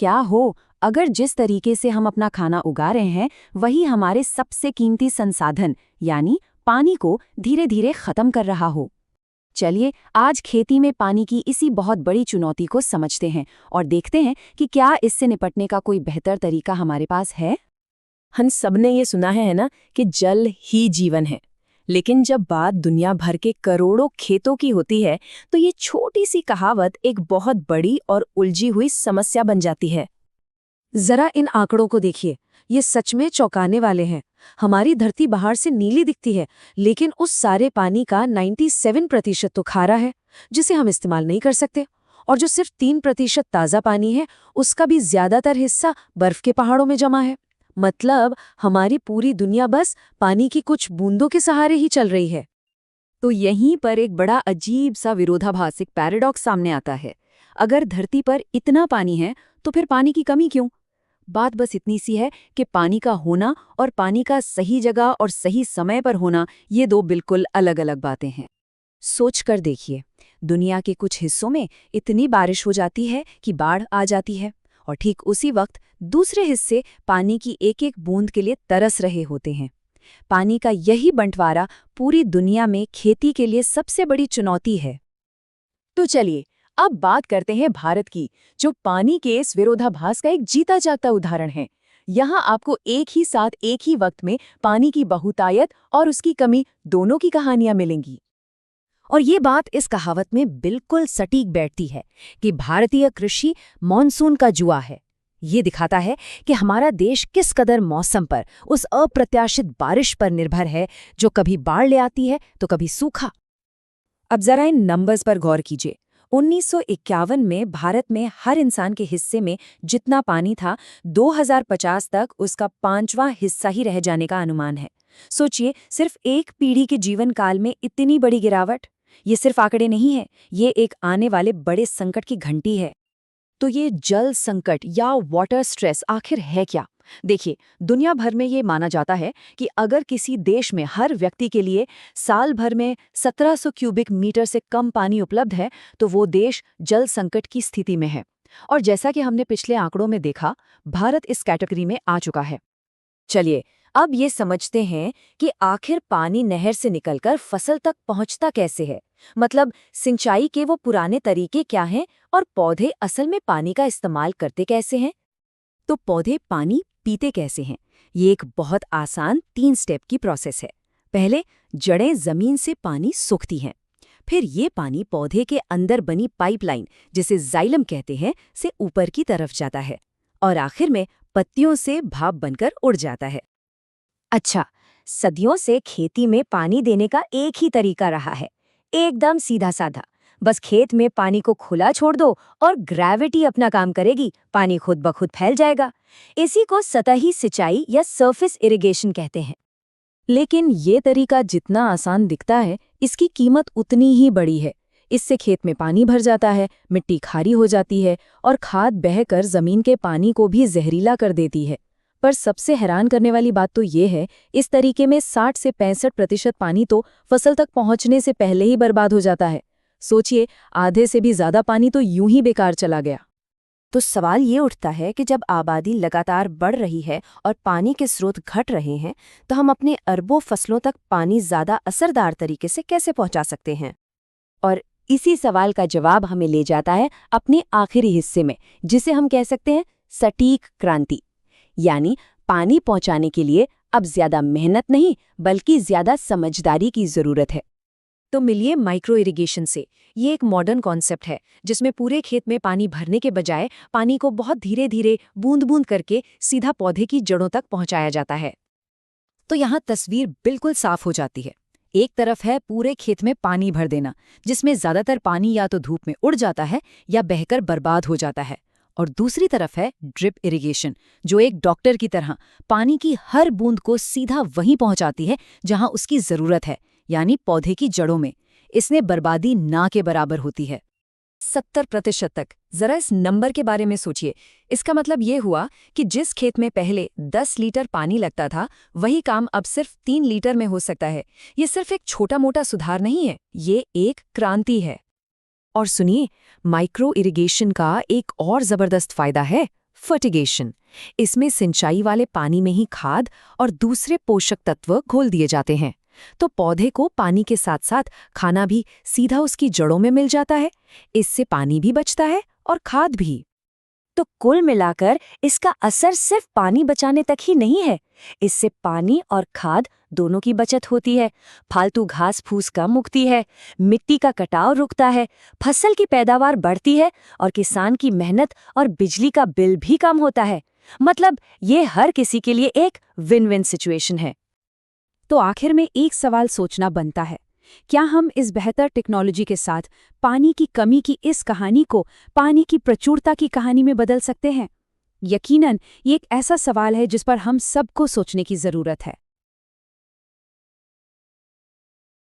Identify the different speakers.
Speaker 1: क्या हो अगर जिस तरीके से हम अपना खाना उगा रहे हैं वही हमारे सबसे कीमती संसाधन यानी पानी को धीरे धीरे खत्म कर रहा हो। चलिए आज खेती में पानी की इसी बहुत बड़ी चुनौती को समझते हैं और देखते हैं कि क्या इससे निपटने का कोई बेहतर तरीका हमारे पास है।
Speaker 2: हम सबने ये सुना है ना कि जल ही जीवन है, लेकिन जब बात दुनिया भर के करोड़ों खेतों की होती है तो ये छोटी सी कहावत एक बहुत बड़ी और उलझी हुई समस्या बन जाती है।
Speaker 3: जरा इन आंकड़ों को देखिए, ये सच में चौंकाने वाले हैं। हमारी धरती बाहर से नीली दिखती है, लेकिन उस सारे पानी का 97% तो खारा है, जिसे हम इस्तेमाल नहीं कर सकते। और जो सिर्फ 3% ताज़ा पानी है, उसका भी ज्यादातर हिस्सा बर्फ के पहाड़ों में जमा है। मतलब हमारी पूरी दुनिया बस पानी की कुछ बूंदों के सहारे ही चल रही है।
Speaker 1: तो यहीं पर एक बड़ा अजीब सा विरोधाभासिक पैराडॉक्स सामने आता है। अगर धरती पर इतना पानी है तो फिर पानी की कमी क्यों? बात बस इतनी सी है कि पानी का होना और पानी का सही जगह और सही समय पर होना, ये दो बिल्कुल अलग अलग बातें हैं। सोच कर देखिए, दुनिया के कुछ हिस्सों में इतनी बारिश हो जाती है कि बाढ़ आ जाती है, और ठीक उसी वक्त दूसरे हिस्से पानी की एक एक बूंद के लिए तरस रहे होते हैं। पानी का यही बंटवारा पूरी दुनिया में खेती के लिए सबसे बड़ी चुनौती है।
Speaker 2: तो चलिए अब बात करते हैं भारत की, जो पानी के इस विरोधाभास का एक जीता जागता उदाहरण है। यहाँ आपको एक ही साथ एक ही वक्त में पानी की बहुतायत और उसकी कमी दोनों की कहानियां मिलेंगी।
Speaker 1: और ये बात इस कहावत में बिल्कुल सटीक बैठती है कि भारतीय कृषि मॉनसून का जुआ है। ये दिखाता है कि हमारा देश किस कदर मौसम पर, उस अप्रत्याशित बारिश पर निर्भर है जो कभी बाढ़ ले आती है तो कभी सूखा। अब जरा इन नंबर्स पर गौर कीजिए। 1951 में भारत में हर इंसान के हिस्से में जितना पानी था, 2050 तक उसका 5वां हिस्सा ही रह जाने का अनुमान है। सोचिए, सिर्फ एक पीढ़ी के जीवन काल में इतनी बड़ी गिरावट। ये सिर्फ आंकड़े नहीं है, ये एक आने वाले बड़े संकट की घंटी है। तो ये जल संकट या वाटर स्ट्रेस आखिर है क्या? देखिए, दुनिया भर में ये माना जाता है कि अगर किसी देश में हर व्यक्ति के लिए साल भर में 1700 क्यूबिक मीटर से कम पानी उपलब्ध है तो वो देश जल संकट की स्थिति में है। और जैसा कि हमने पिछले आंकड़ों में देखा, भारत इस कैटेगरी में आ चुका है। चलिए अब ये समझते हैं कि आखिर पानी नहर से निकलकर फसल तक पहुंचता कैसे है। मतलब सिंचाई के वो पुराने तरीके क्या हैं और पौधे असल में पानी का इस्तेमाल करते कैसे हैं। तो पौधे पानी पीते कैसे हैं? ये एक बहुत आसान 3 स्टेप की प्रोसेस है। पहले जड़ें जमीन से पानी सोखती हैं, फिर ये पानी पौधे के अंदर बनी पाइपलाइन, जिसे जाइलम कहते हैं, से ऊपर की तरफ जाता है और आखिर में पत्तियों से भाप बनकर उड़ जाता है। अच्छा, सदियों से खेती में पानी देने का एक ही तरीका रहा है, एकदम सीधा साधा। बस खेत में पानी को खुला छोड़ दो और ग्रेविटी अपना काम करेगी, पानी खुद ब खुद फैल जाएगा। इसी को सतही सिंचाई या सरफेस इरिगेशन कहते हैं। लेकिन ये तरीका जितना आसान दिखता है, इसकी कीमत उतनी ही बड़ी है। इससे खेत में पानी भर जाता है, मिट्टी खारी हो जाती है और खाद बहकर जमीन के पानी को भी जहरीला कर देती है। पर सबसे हैरान करने वाली बात तो ये है, इस तरीके में 60 से 65% पानी तो फसल तक पहुंचने से पहले ही बर्बाद हो जाता है। सोचिए, आधे से भी ज्यादा पानी तो यूं ही बेकार चला गया। तो सवाल ये उठता है कि जब आबादी लगातार बढ़ रही है और पानी के स्रोत घट रहे हैं, तो हम अपने अरबों फसलों तक पानी ज्यादा असरदार तरीके से कैसे पहुंचा सकते हैं? और इसी सवाल का जवाब हमें ले जाता है अपने आखिरी हिस्से में, जिसे हम कह सकते हैं सटीक क्रांति। यानी पानी पहुंचाने के लिए अब ज्यादा मेहनत नहीं, बल्कि ज्यादा समझदारी की जरूरत है। तो मिलिए माइक्रो इरिगेशन से। ये एक मॉडर्न कॉन्सेप्ट है जिसमें पूरे खेत में पानी भरने के बजाय पानी को बहुत धीरे धीरे बूंद बूंद करके सीधा पौधे की जड़ों तक पहुंचाया जाता है। तो यहाँ तस्वीर बिल्कुल साफ हो जाती है। एक तरफ है पूरे खेत में पानी भर देना, जिसमें ज्यादातर पानी या तो धूप में उड़ जाता है या बहकर बर्बाद हो जाता है। और दूसरी तरफ है ड्रिप इरिगेशन, जो एक डॉक्टर की तरह पानी की हर बूंद को सीधा वहीं पहुंचाती है जहां उसकी जरूरत है, यानी पौधे की जड़ों में। इसमें बर्बादी ना के बराबर होती है, 70% तक। जरा इस नंबर के बारे में सोचिए। इसका मतलब ये हुआ कि जिस खेत में पहले 10 लीटर पानी लगता था, वही काम अब सिर्फ 3 लीटर में हो सकता है। ये सिर्फ एक छोटा मोटा सुधार नहीं है, ये एक क्रांति है। और सुनिए, माइक्रो इरिगेशन का एक और जबरदस्त फायदा है, फर्टिगेशन। इसमें सिंचाई वाले पानी में ही खाद और दूसरे पोषक तत्व घोल दिए जाते हैं, तो पौधे को पानी के साथ साथ खाना भी सीधा उसकी जड़ों में मिल जाता है। इससे पानी भी बचता है और खाद भी।
Speaker 2: तो कुल मिलाकर इसका असर सिर्फ पानी बचाने तक ही नहीं है, इससे पानी और खाद दोनों की बचत होती है, फालतू घास फूस कम उगती है, मिट्टी का कटाव रुकता है, फसल की पैदावार बढ़ती है और किसान की मेहनत और बिजली का बिल भी कम होता है। मतलब ये हर किसी के लिए एक विन विन सिचुएशन है।
Speaker 1: तो आखिर में एक सवाल सोचना बनता है, क्या हम इस बेहतर टेक्नोलॉजी के साथ पानी की कमी की इस कहानी को पानी की प्रचुरता की कहानी में बदल सकते हैं? यकीनन ये एक ऐसा सवाल है जिस पर हम सबको सोचने की जरूरत है।